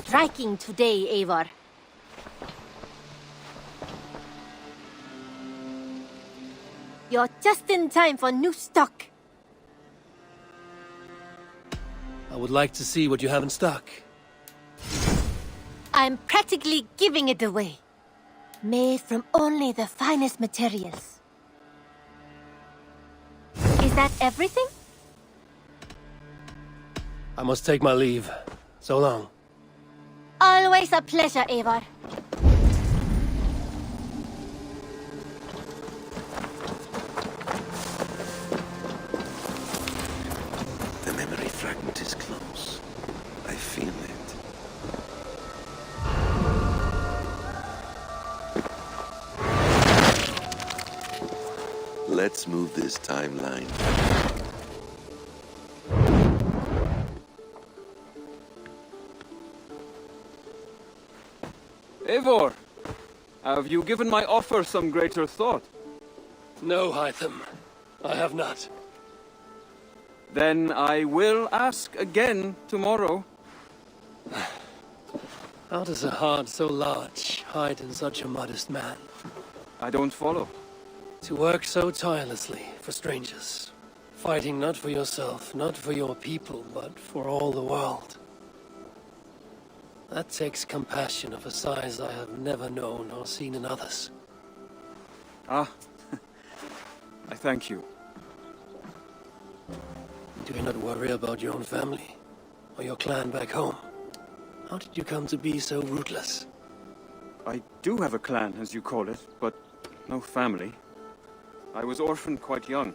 striking today, Eivor. You're just in time for new stock. I would like to see what you have in stock. I'm practically giving it away. Made from only the finest materials. Is that everything? I must take my leave. So long. Always a pleasure, Eivor. The memory fragment is close. I feel it. Let's move this timeline. Eivor, have you given my offer some greater thought? No, Hytam. I have not. Then I will ask again tomorrow. How does a heart so large hide in such a modest man? I don't follow. To work so tirelessly for strangers. Fighting not for yourself, not for your people, but for all the world. That takes compassion of a size I have never known or seen in others. Ah, I thank you. Do you not worry about your own family? Or your clan back home? How did you come to be so rootless? I do have a clan, as you call it, but no family. I was orphaned quite young.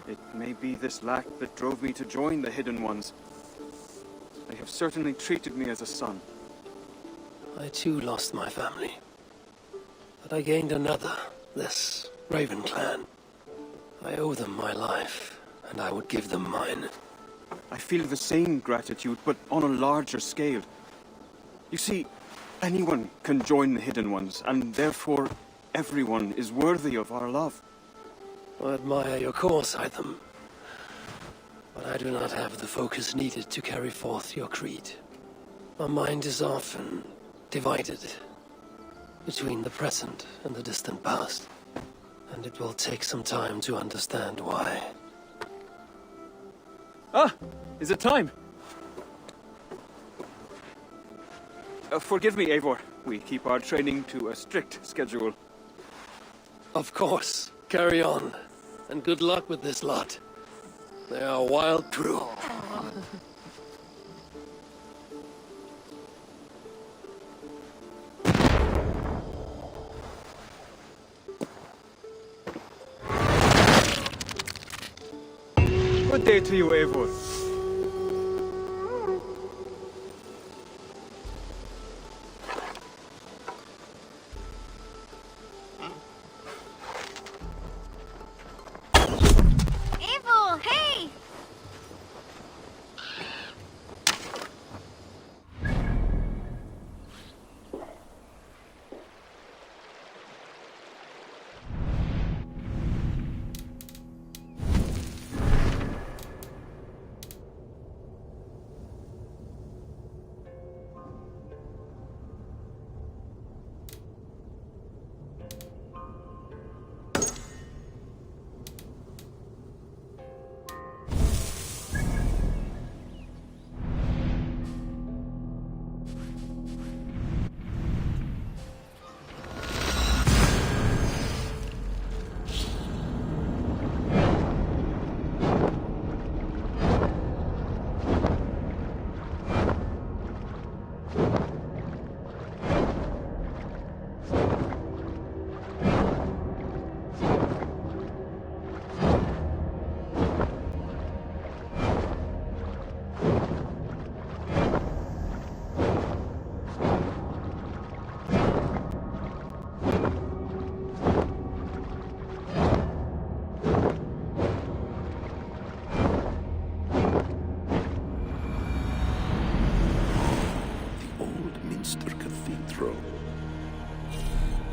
It may be this lack that drove me to join the Hidden Ones. They have certainly treated me as a son. I too lost my family. But I gained another, this Raven clan. I owe them my life, and I would give them mine. I feel the same gratitude, but on a larger scale. You see, anyone can join the Hidden Ones, and therefore everyone is worthy of our love. I admire your cause, Hytam. But I do not have the focus needed to carry forth your creed. My mind is often divided between the present and the distant past. And it will take some time to understand why. Ah! Is it time? Forgive me, Eivor. We keep our training to a strict schedule. Of course. Carry on. And good luck with this lot. They are a wild crew. Good day to you, Eivor. Eivor, hey!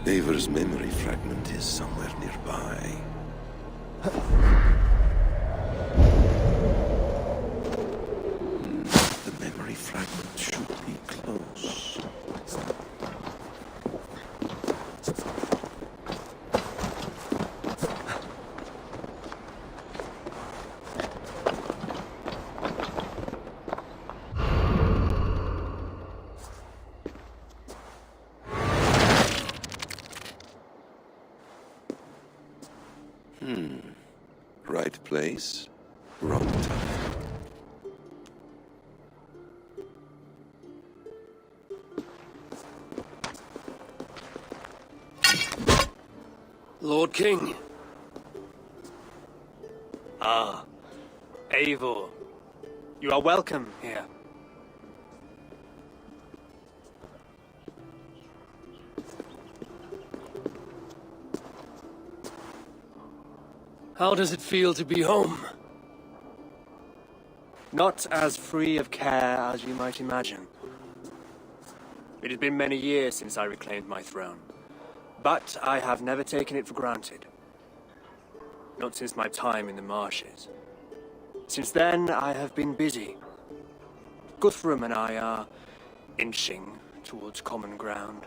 Eivor's memory fragment is somewhere nearby. The memory fragment should be close. Right place, wrong time. Lord King. Ah, Eivor. You are welcome here. How does it feel to be home? Not as free of care as you might imagine. It has been many years since I reclaimed my throne, but I have never taken it for granted. Not since my time in the marshes. Since then, I have been busy. Guthrum and I are inching towards common ground.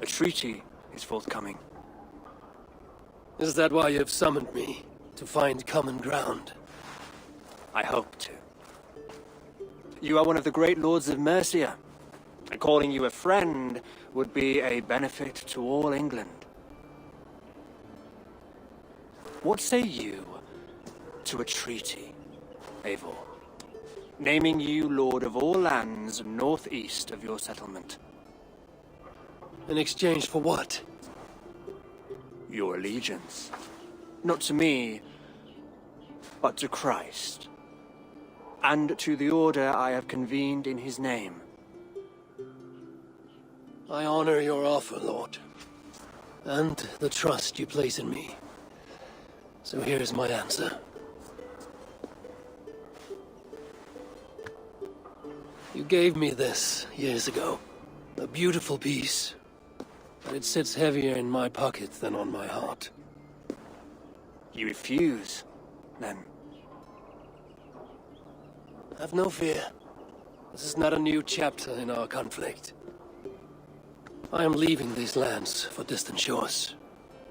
A treaty is forthcoming. Is that why you've summoned me? To find common ground? I hope to. You are one of the great lords of Mercia, and calling you a friend would be a benefit to all England. What say you to a treaty, Eivor? Naming you lord of all lands northeast of your settlement. In exchange for what? Your allegiance. Not to me, but to Christ. And to the order I have convened in his name. I honor your offer, Lord. And the trust you place in me. So here's my answer. You gave me this years ago. A beautiful piece. But it sits heavier in my pocket than on my heart. You refuse, then? Have no fear. This is not a new chapter in our conflict. I am leaving these lands for distant shores.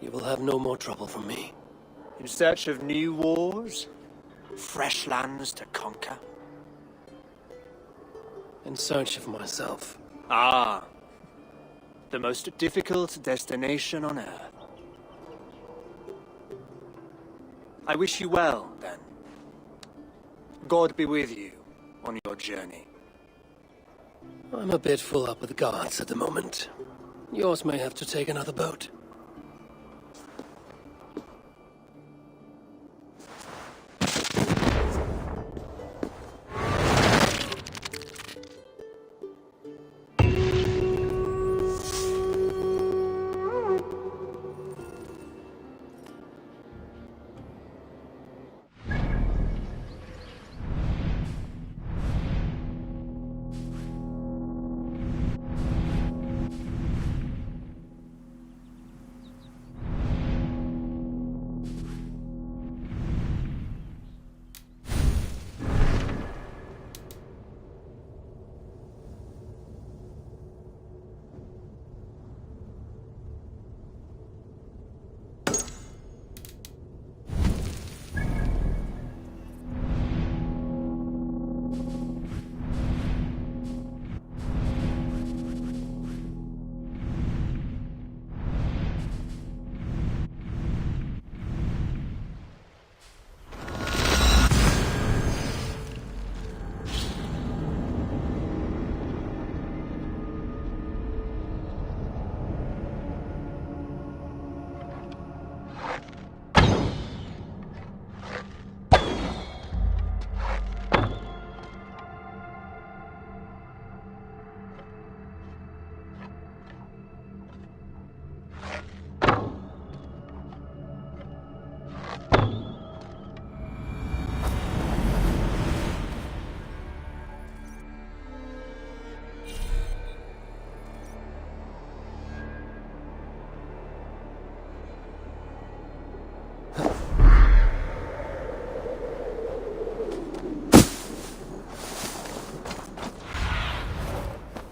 You will have no more trouble from me. In search of new wars? Fresh lands to conquer? In search of myself. Ah. The most difficult destination on Earth. I wish you well, then. God be with you on your journey. I'm a bit full up with guards at the moment. Yours may have to take another boat.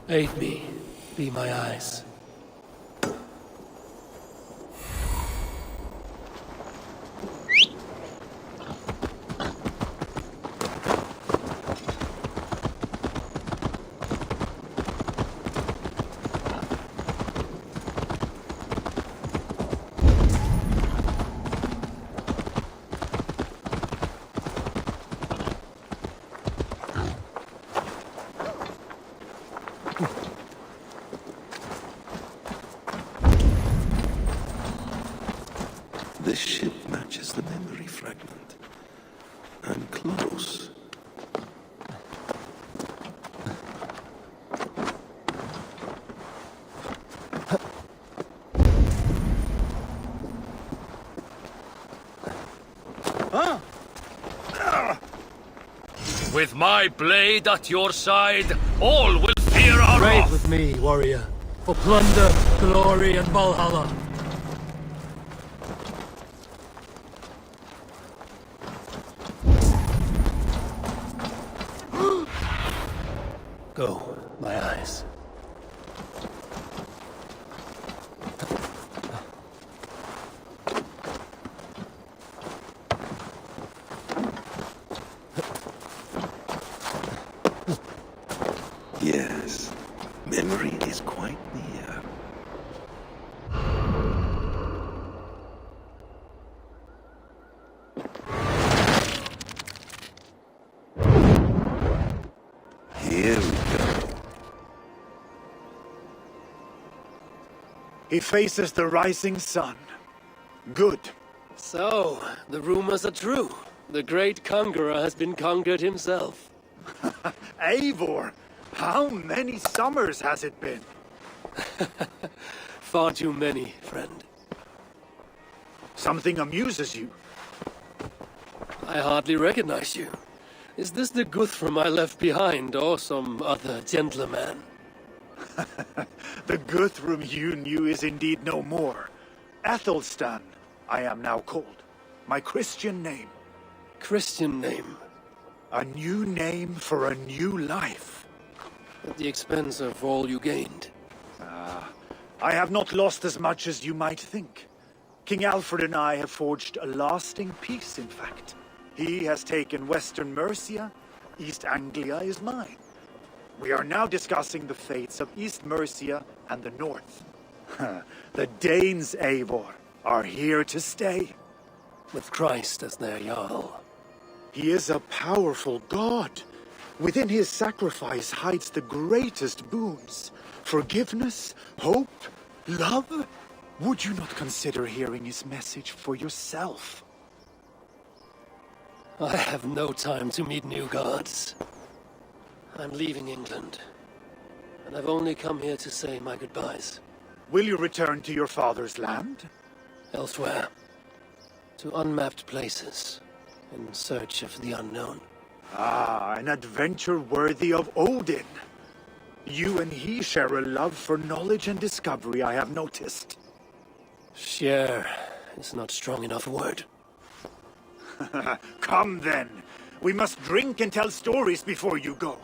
Aid me. Be my eyes. This ship matches the memory fragment. I'm close. With my blade at your side, all will fear our Ride wrath. with me, warrior, for plunder, glory, and Valhalla. Go, my eyes. Yes, memory is quite near. Here we go. He faces the rising sun. Good. So, the rumors are true. The great conqueror has been conquered himself. Eivor, how many summers has it been? Far too many, friend. Something amuses you. I hardly recognize you. Is this the Guthrum I left behind, or some other gentleman? The Guthrum you knew is indeed no more. Aethelstan, I am now called. My Christian name. Christian name, A new name for a new life. at the expense of all you gained. I have not lost as much as you might think. King Aelfred and I have forged a lasting peace, in fact. He has taken Western Mercia. East Anglia is mine. We are now discussing the fates of East Mercia and the North. The Danes, Eivor, are here to stay. With Christ as their Jarl. He is a powerful god. Within his sacrifice hides the greatest boons. Forgiveness, hope, love. Would you not consider hearing his message for yourself? I have no time to meet new gods. I'm leaving England, and I've only come here to say my goodbyes. Will you return to your father's land? Elsewhere. To unmapped places, in search of the unknown. Ah, an adventure worthy of Odin. You and he share a love for knowledge and discovery, I have noticed. Share is not strong enough a word. Come then. We must drink and tell stories before you go.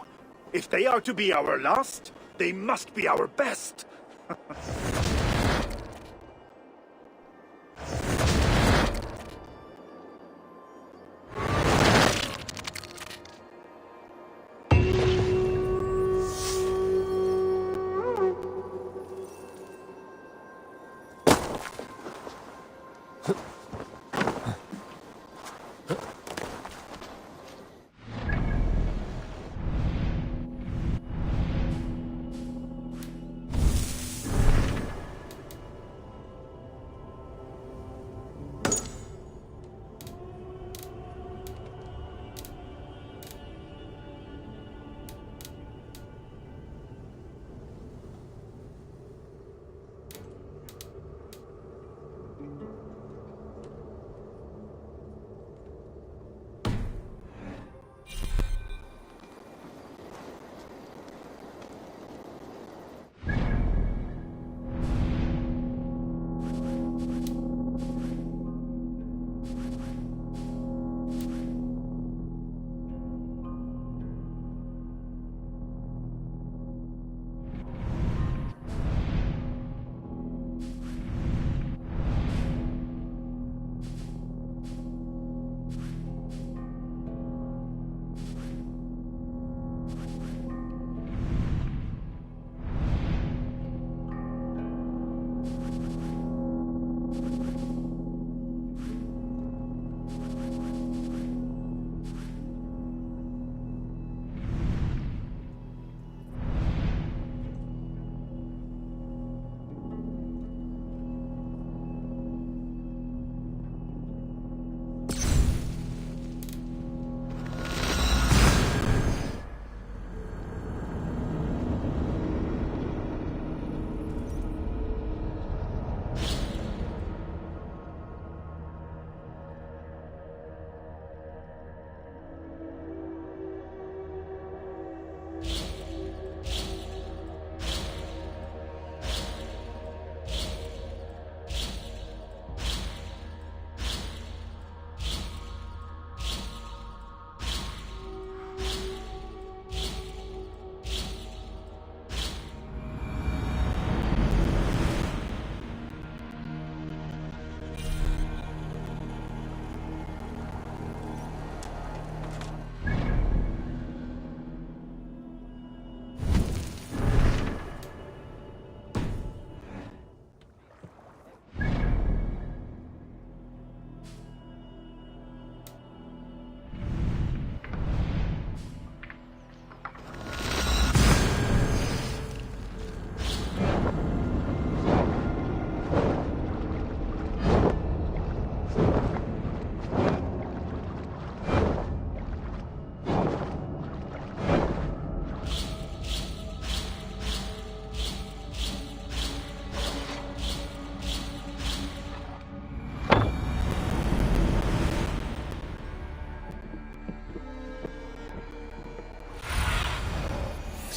If they are to be our last, they must be our best.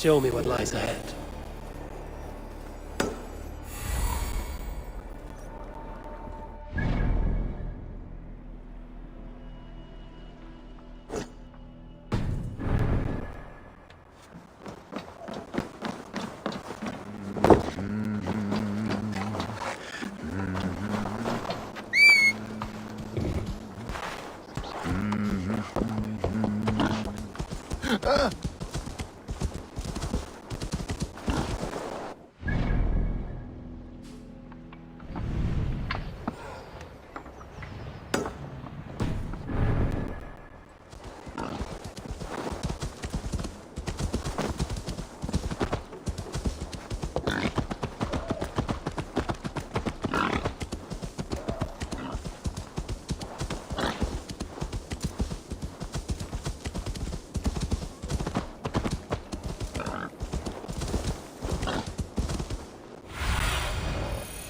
Show me what lies ahead.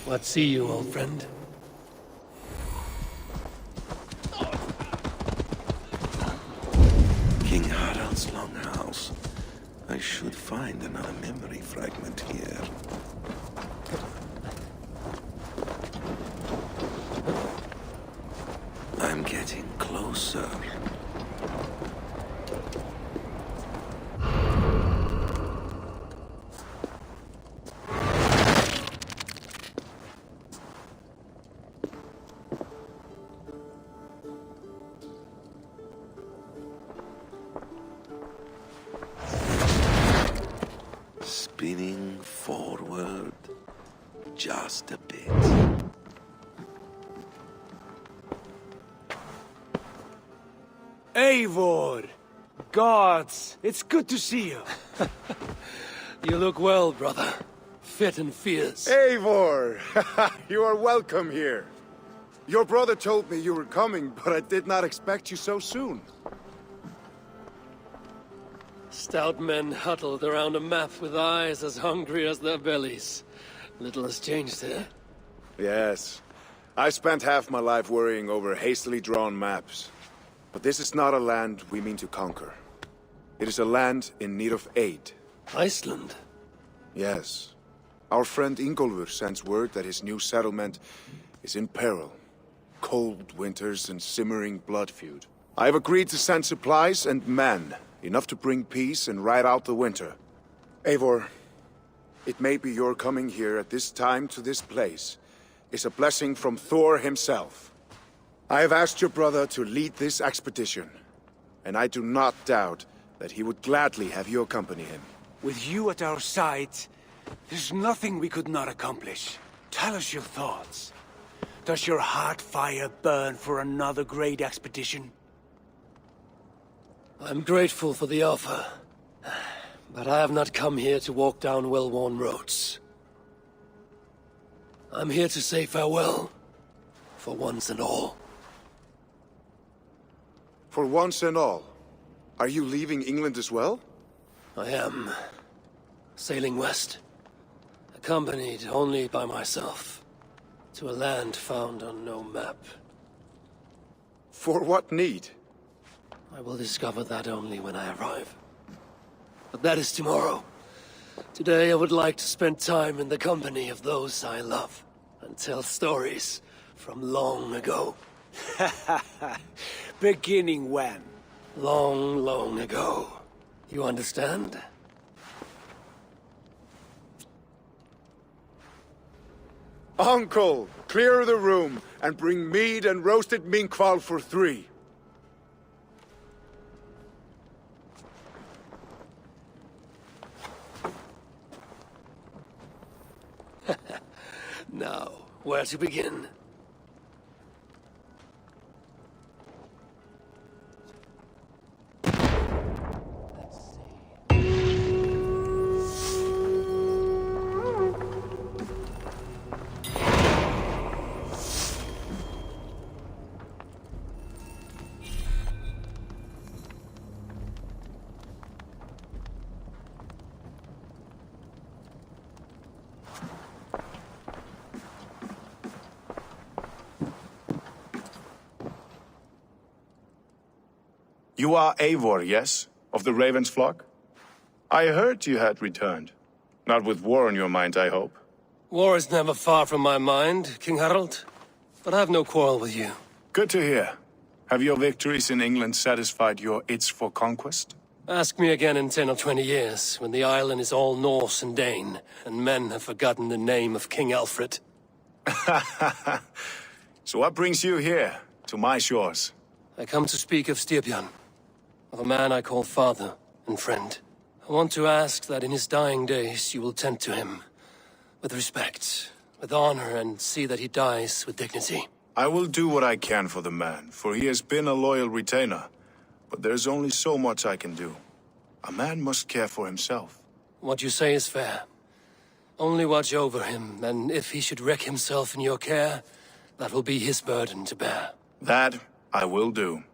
What see you, old friend? King Harald's longhouse. I should find another memory fragment here. I'm getting closer. Spinning forward just a bit. Eivor! Gods, it's good to see you. You look well, brother. Fit and fierce. Eivor! You are welcome here. Your brother told me you were coming, but I did not expect you so soon. Stout men huddled around a map with eyes as hungry as their bellies. Little has changed here. Yes. I spent half my life worrying over hastily drawn maps. But this is not a land we mean to conquer. It is a land in need of aid. Iceland? Yes. Our friend Ingólfur sends word that his new settlement is in peril. Cold winters and simmering blood feud. I have agreed to send supplies and men, enough to bring peace and ride out the winter. Eivor, it may be your coming here at this time to this place is a blessing from Thor himself. I have asked your brother to lead this expedition, and I do not doubt that he would gladly have you accompany him. With you at our side, there's nothing we could not accomplish. Tell us your thoughts. Does your heart fire burn for another great expedition? I'm grateful for the offer, but I have not come here to walk down well-worn roads. I'm here to say farewell, for once and all. For once and all, are you leaving England as well? I am sailing west, accompanied only by myself, to a land found on no map. For what need? I will discover that only when I arrive. But that is tomorrow. Today I would like to spend time in the company of those I love, and tell stories from long ago. Beginning when? Long, long ago. You understand? Uncle, clear the room and bring mead and roasted minkwal for 3. Now, where to begin? You are Eivor, yes? Of the Ravens flock? I heard you had returned. Not with war on your mind, I hope. War is never far from my mind, King Harald. But I have no quarrel with you. Good to hear. Have your victories in England satisfied your itch for conquest? Ask me again in 10 or 20 years, when the island is all Norse and Dane, and men have forgotten the name of King Aelfred. So what brings you here, to my shores? I come to speak of Styrbjörn, of a man I call father and friend. I want to ask that in his dying days you will tend to him, with respect, with honor, and see that he dies with dignity. I will do what I can for the man, for he has been a loyal retainer. But there's only so much I can do. A man must care for himself. What you say is fair. Only watch over him, and if he should wreck himself in your care, that will be his burden to bear. That I will do.